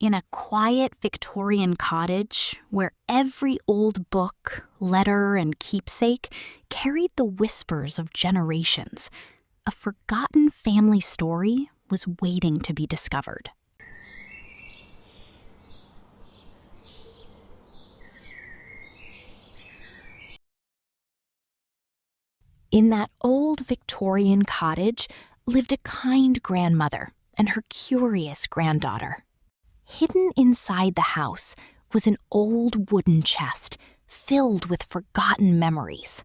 in a quiet Victorian cottage where every old book, letter, and keepsake carried the whispers of generations, a forgotten family story was waiting to be discovered. In that old Victorian cottage lived a kind grandmother and her curious granddaughter. Hidden inside the house was an old wooden chest filled with forgotten memories.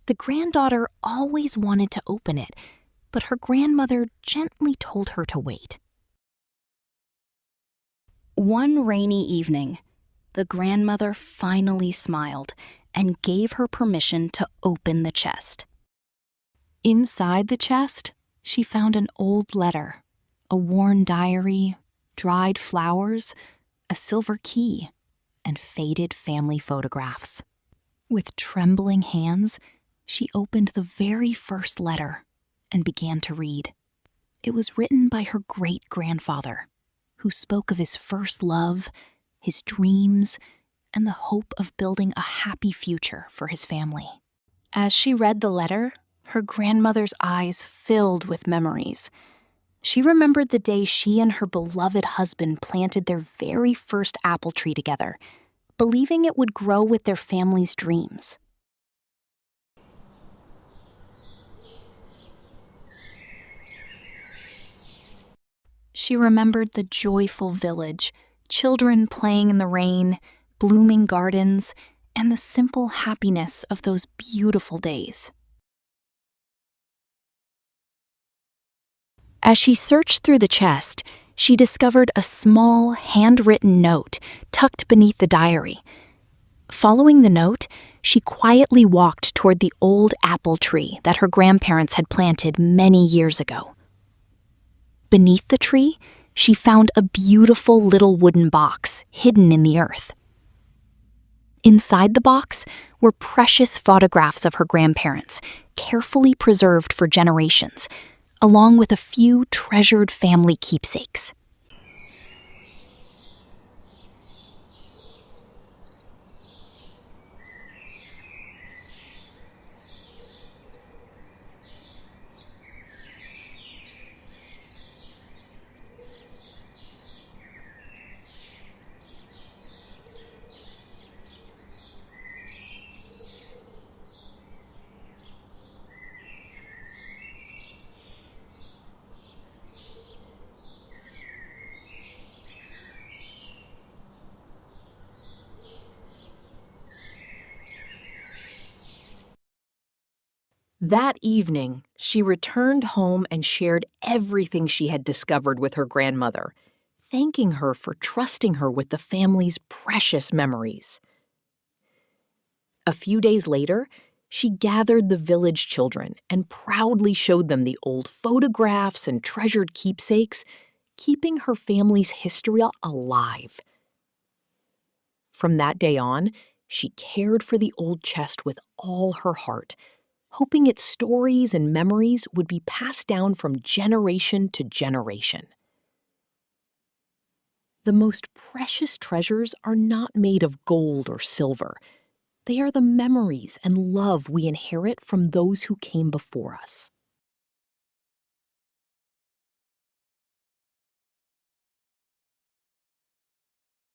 The granddaughter always wanted to open it, but her grandmother gently told her to wait. One rainy evening, the grandmother finally smiled and gave her permission to open the chest. Inside the chest, she found an old letter, a worn diary, dried flowers, a silver key, and faded family photographs. With trembling hands, she opened the very first letter and began to read. It was written by her great-grandfather, who spoke of his first love, his dreams, and the hope of building a happy future for his family. As she read the letter, her grandmother's eyes filled with memories. She remembered the day she and her beloved husband planted their very first apple tree together, believing it would grow with their family's dreams. She remembered the joyful village, children playing in the rain, blooming gardens, and the simple happiness of those beautiful days. As she searched through the chest, she discovered a small, handwritten note tucked beneath the diary. Following the note, she quietly walked toward the old apple tree that her grandparents had planted many years ago. Beneath the tree, she found a beautiful little wooden box hidden in the earth. Inside the box were precious photographs of her grandparents, carefully preserved for generations, along with a few treasured family keepsakes. That evening, she returned home and shared everything she had discovered with her grandmother, thanking her for trusting her with the family's precious memories. A few days later, she gathered the village children and proudly showed them the old photographs and treasured keepsakes, keeping her family's history alive. From that day on, she cared for the old chest with all her heart, hoping its stories and memories would be passed down from generation to generation. The most precious treasures are not made of gold or silver. They are the memories and love we inherit from those who came before us.